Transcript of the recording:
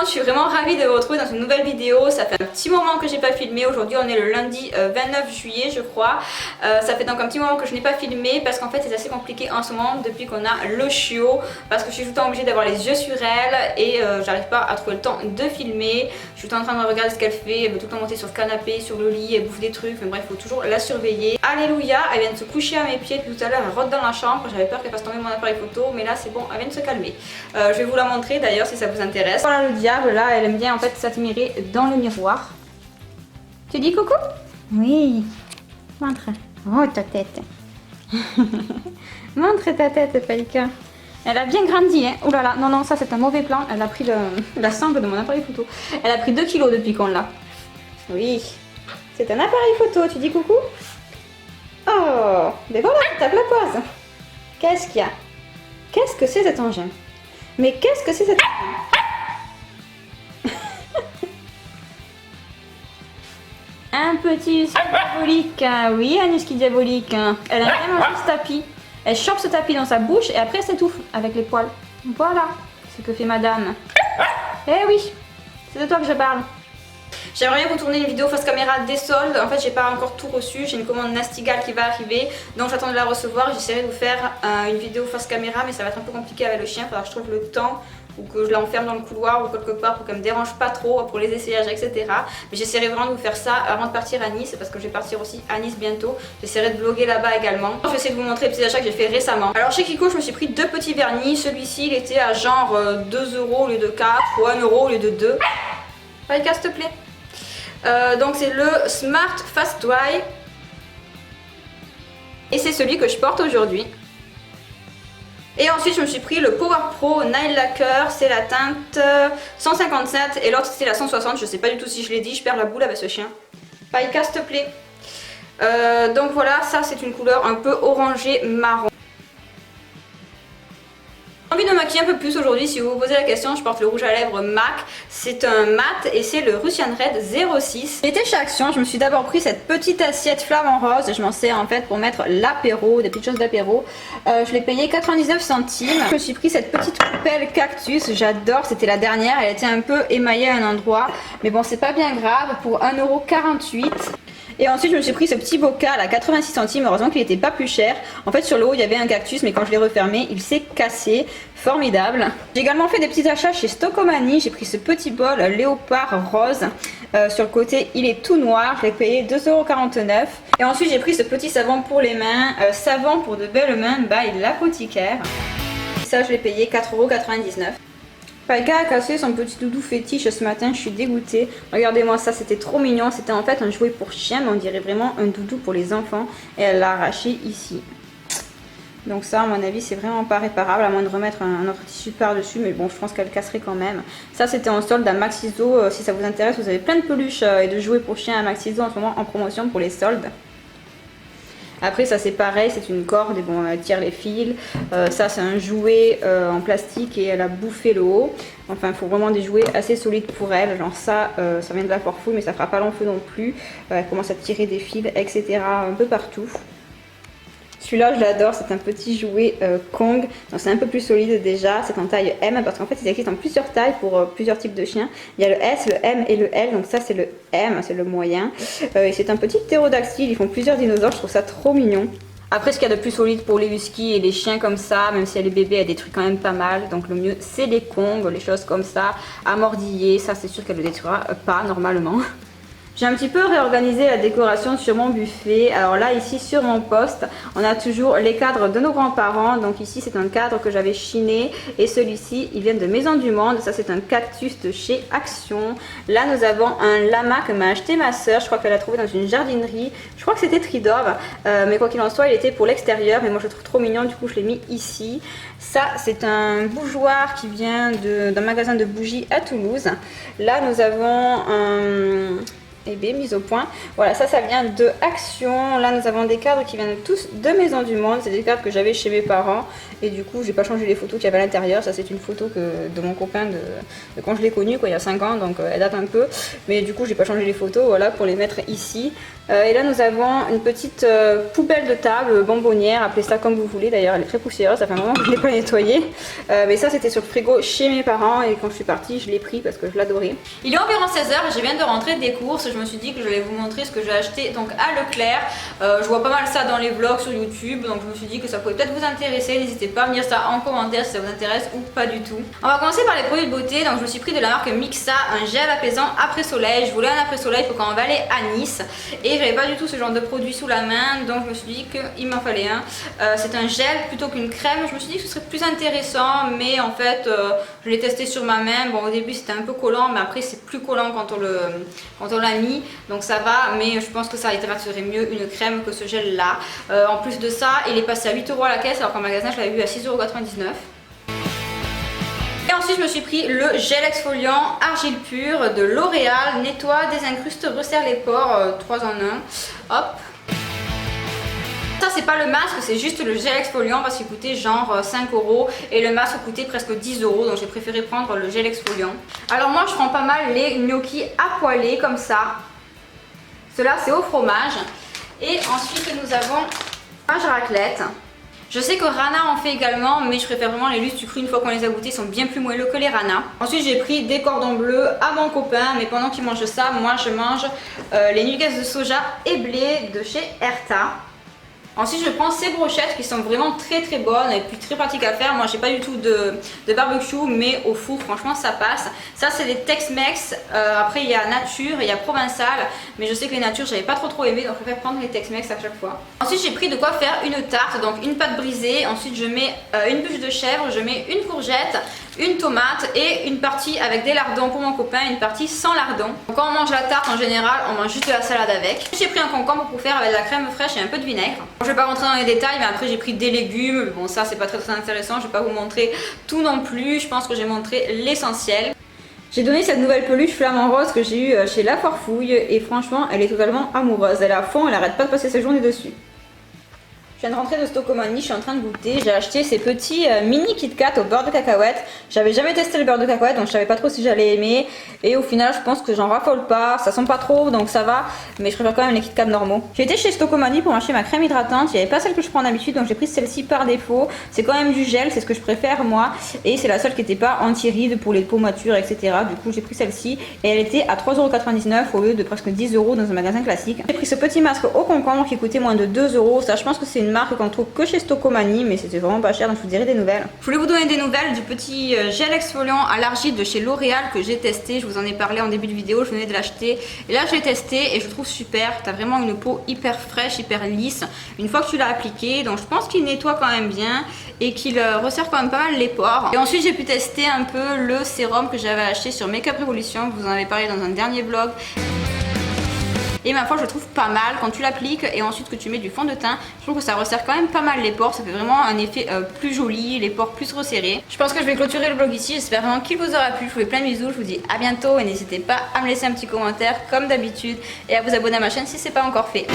je suis vraiment ravie de vous retrouver dans une nouvelle vidéo. Ça fait un petit moment que j'ai pas filmé. Aujourd'hui on est le lundi 29 juillet je crois. Ça fait donc un petit moment que je n'ai pas filmé parce qu'en fait c'est assez compliqué en ce moment depuis qu'on a le chiot. Parce que je suis tout le temps obligée d'avoir les yeux sur elle et j'arrive pas à trouver le temps de filmer. Je suis tout le temps en train de regarder ce qu'elle fait. Elle veut tout le temps monter sur le canapé, sur le lit, elle bouffe des trucs. Mais bref, il faut toujours la surveiller. Alléluia, elle vient de se coucher à mes pieds tout à l'heure. Elle rote dans la chambre. J'avais peur qu'elle fasse tomber mon appareil photo. Mais là c'est bon, elle vient de se calmer. Je vais vous la montrer d'ailleurs si ça vous intéresse. Voilà le diable là, elle aime bien en fait s'admirer dans le miroir. Tu dis coucou? Oui. Montre. Oh, ta tête. Montre ta tête, Païka. Elle a bien grandi, hein. Oh là là, non, non, ça c'est un mauvais plan. Elle a pris la sangle de mon appareil photo. Elle a pris 2 kilos depuis qu'on l'a. Oui, c'est un appareil photo. Tu dis coucou? Oh, mais voilà, tape la pose. Qu'est-ce qu'il y a? Qu'est-ce que c'est cet engin? Mais qu'est-ce que c'est cet engin? Un petit husky diabolique. Oui, un husky diabolique. Elle a bien mangé ce tapis. Elle chope ce tapis dans sa bouche et après elle s'étouffe avec les poils. Voilà ce que fait madame. Eh oui, c'est de toi que je parle. J'aimerais bien vous tourner une vidéo face caméra des soldes. En fait, j'ai pas encore tout reçu. J'ai une commande Nastigale qui va arriver. Donc j'attends de la recevoir. J'essaierai de vous faire une vidéo face caméra. Mais ça va être un peu compliqué avec le chien. Il faudra que je trouve le temps ou que je l'enferme dans le couloir ou quelque part pour qu'elle me dérange pas trop pour les essayages, etc. Mais j'essaierai vraiment de vous faire ça avant de partir à Nice parce que je vais partir aussi à Nice bientôt. J'essaierai de vlogger là-bas également. Je vais essayer de vous montrer les petits achats que j'ai fait récemment. Alors chez Kiko, je me suis pris 2 petits vernis. Celui-ci, il était à genre 2 € au lieu de 4 ou 1 € au lieu de 2. Païka, s'il te plaît. Donc c'est le Smart Fast Dry. Et c'est celui que je porte aujourd'hui. Et ensuite je me suis pris le Power Pro Nail Lacquer, c'est la teinte 157 et l'autre c'était la 160, je sais pas du tout si je l'ai dit, je perds la boule avec ce chien. Païka, s'il te plaît. Donc voilà, ça c'est une couleur un peu orangé marron. J'ai envie de maquiller un peu plus aujourd'hui. Si vous vous posez la question, je porte le rouge à lèvres MAC. C'est un mat et c'est le Russian Red 06. J'étais chez Action, je me suis d'abord pris cette petite assiette flamant rose. Je m'en sers en fait pour mettre l'apéro, des petites choses d'apéro. Je l'ai payé 99 centimes. Je me suis pris cette petite coupelle cactus, j'adore, c'était la dernière. Elle était un peu émaillée à un endroit. Mais bon, c'est pas bien grave, pour 1,48 €. Et ensuite je me suis pris ce petit bocal à 86 centimes, heureusement qu'il n'était pas plus cher. En fait sur le haut il y avait un cactus mais quand je l'ai refermé il s'est cassé, formidable. J'ai également fait des petits achats chez Stockomanie, j'ai pris ce petit bol léopard rose. Sur le côté il est tout noir, je l'ai payé 2,49 €. Et ensuite j'ai pris ce petit savon pour les mains, savon pour de belles mains by l'apothicaire. Ça je l'ai payé 4,99 €. Païka a cassé son petit doudou fétiche ce matin, je suis dégoûtée. Regardez-moi ça, c'était trop mignon. C'était en fait un jouet pour chien, mais on dirait vraiment un doudou pour les enfants. Et elle l'a arraché ici. Donc ça, à mon avis, c'est vraiment pas réparable, à moins de remettre un autre tissu par-dessus. Mais bon, je pense qu'elle casserait quand même. Ça, c'était en solde à Maxiso. Si ça vous intéresse, vous avez plein de peluches et de jouets pour chiens à Maxiso en ce moment en promotion pour les soldes. Après ça c'est pareil, c'est une corde et bon elle tire les fils. Ça c'est un jouet en plastique et elle a bouffé le haut. Enfin il faut vraiment des jouets assez solides pour elle. Genre ça, ça vient de la Forfood mais ça fera pas long feu non plus. Elle commence à tirer des fils, etc. un peu partout. Celui-là je l'adore, c'est un petit jouet Kong, donc c'est un peu plus solide déjà, c'est en taille M parce qu'en fait il existe en plusieurs tailles pour plusieurs types de chiens. Il y a le S, le M et le L, donc ça c'est le M, c'est le moyen. Et c'est un petit ptérodactyle, ils font plusieurs dinosaures, je trouve ça trop mignon. Après ce qu'il y a de plus solide pour les huskies et les chiens comme ça, même si elle est bébé, elle a des trucs quand même pas mal. Donc le mieux c'est les Kong, les choses comme ça, à mordiller, ça c'est sûr qu'elle ne le détruira pas normalement. J'ai un petit peu réorganisé la décoration sur mon buffet. Alors là, ici sur mon poste, on a toujours les cadres de nos grands-parents. Donc ici, c'est un cadre que j'avais chiné. Et celui-ci, il vient de Maison du Monde. Ça, c'est un cactus de chez Action. Là, nous avons un lama que m'a acheté ma soeur. Je crois qu'elle l'a trouvé dans une jardinerie. Je crois que c'était Tridove. Mais quoi qu'il en soit, il était pour l'extérieur. Mais moi, je le trouve trop mignon. Du coup, je l'ai mis ici. Ça, c'est un bougeoir qui vient d'un magasin de bougies à Toulouse. Là, nous avons et B mise au point. Voilà, ça vient de Action. Là nous avons des cadres qui viennent tous de Maison du Monde. C'est des cadres que j'avais chez mes parents et du coup j'ai pas changé les photos qu'il y avait à l'intérieur. Ça c'est une photo de mon copain de quand je l'ai connu quoi, il y a 5 ans, donc elle date un peu, mais du coup j'ai pas changé les photos, voilà, pour les mettre ici. Et là nous avons une petite poubelle de table bonbonnière, appelez ça comme vous voulez, d'ailleurs elle est très poussiéreuse, ça fait un moment que je ne l'ai pas nettoyée, mais ça c'était sur le frigo chez mes parents et quand je suis partie je l'ai pris parce que je l'adorais. Il est environ 16h, je viens de rentrer des courses, je me suis dit que je vais vous montrer ce que j'ai acheté donc à Leclerc. Je vois pas mal ça dans les vlogs sur YouTube, donc je me suis dit que ça pouvait peut-être vous intéresser. N'hésitez pas à me dire ça en commentaire si ça vous intéresse ou pas du tout. On va commencer par les produits de beauté. Donc je me suis pris de la marque Mixa un gel apaisant après soleil. Je voulais un après soleil pour quand on va aller à Nice et j'avais pas du tout ce genre de produit sous la main, donc je me suis dit qu'il m'en fallait un. C'est un gel plutôt qu'une crème. Je me suis dit que ce serait plus intéressant, mais en fait je l'ai testé sur ma main. Bon, au début c'était un peu collant, mais après c'est plus collant quand on l'a mis, donc ça va, mais je pense que ça serait mieux une crème que ce gel là. En plus de ça, il est passé à 8 € à la caisse alors qu'en magasin je l'avais vu à 6,99 €. Et ensuite je me suis pris le gel exfoliant argile pure de L'Oréal, nettoie, désincruste, resserre les pores, 3 en 1. Hop. Ça c'est pas le masque, c'est juste le gel exfoliant parce qu'il coûtait genre 5 € et le masque coûtait presque 10 €, donc j'ai préféré prendre le gel exfoliant. Alors moi je prends pas mal les gnocchis à poêler comme ça. Cela c'est au fromage. Et ensuite nous avons fromage raclette. Je sais que Rana en fait également, mais je préfère vraiment les lustres cru une fois qu'on les a goûtés, ils sont bien plus moelleux que les Rana. Ensuite j'ai pris des cordons bleus à mon copain, mais pendant qu'il mange ça, moi je mange les nuggets de soja et blé de chez Erta. Ensuite je prends ces brochettes qui sont vraiment très bonnes et puis très pratiques à faire. Moi j'ai pas du tout de barbecue, mais au four franchement ça passe. Ça c'est des Tex-Mex, après il y a nature et il y a provençal, mais je sais que les natures j'avais pas trop aimé, donc je préfère prendre les Tex-Mex à chaque fois. Ensuite j'ai pris de quoi faire une tarte, donc une pâte brisée, ensuite je mets une bûche de chèvre, je mets une courgette, une tomate et une partie avec des lardons pour mon copain, une partie sans lardons. Donc quand on mange la tarte en général on mange juste de la salade avec. J'ai pris un concombre pour faire avec de la crème fraîche et un peu de vinaigre. Je vais pas rentrer dans les détails, mais après j'ai pris des légumes, bon ça c'est pas très intéressant, je vais pas vous montrer tout non plus, je pense que j'ai montré l'essentiel. J'ai donné cette nouvelle peluche flamant rose que j'ai eue chez La Farfouille et franchement elle est totalement amoureuse, elle est à fond, elle arrête pas de passer ses journées dessus. Je viens de rentrer de Stocomanie, je suis en train de goûter. J'ai acheté ces petits mini Kit Kat au beurre de cacahuète. J'avais jamais testé le beurre de cacahuète, donc je savais pas trop si j'allais aimer. Et au final, je pense que j'en raffole pas. Ça sent pas trop, donc ça va. Mais je préfère quand même les Kit Kat normaux. J'ai été chez Stocomanie pour acheter ma crème hydratante. Il n'y avait pas celle que je prends d'habitude, donc j'ai pris celle-ci par défaut. C'est quand même du gel, c'est ce que je préfère moi. Et c'est la seule qui n'était pas anti-rides pour les peaux matures, etc. Du coup, j'ai pris celle-ci. Et elle était à 3,99 € au lieu de presque 10 € dans un magasin classique. J'ai pris ce petit masque au concombre qui coûtait moins de 2 €. Ça, je pense que c'est une marque qu'on trouve que chez Stocomanie, mais c'était vraiment pas cher, donc je vous dirai des nouvelles. Je voulais vous donner des nouvelles du petit gel exfoliant à l'argile de chez L'Oréal que j'ai testé. Je vous en ai parlé en début de vidéo, je venais de l'acheter et là je l'ai testé et je trouve super. T'as vraiment une peau hyper fraîche, hyper lisse une fois que tu l'as appliqué, donc je pense qu'il nettoie quand même bien et qu'il resserre quand même pas mal les pores. Et ensuite j'ai pu tester un peu le sérum que j'avais acheté sur Makeup Revolution, je vous en avais parlé dans un dernier vlog. Et ma foi je le trouve pas mal quand tu l'appliques et ensuite que tu mets du fond de teint. Je trouve que ça resserre quand même pas mal les pores. Ça fait vraiment un effet plus joli, les pores plus resserrés. Je pense que je vais clôturer le vlog ici. J'espère vraiment qu'il vous aura plu. Je vous fais plein de bisous. Je vous dis à bientôt et n'hésitez pas à me laisser un petit commentaire comme d'habitude et à vous abonner à ma chaîne si c'est pas encore fait.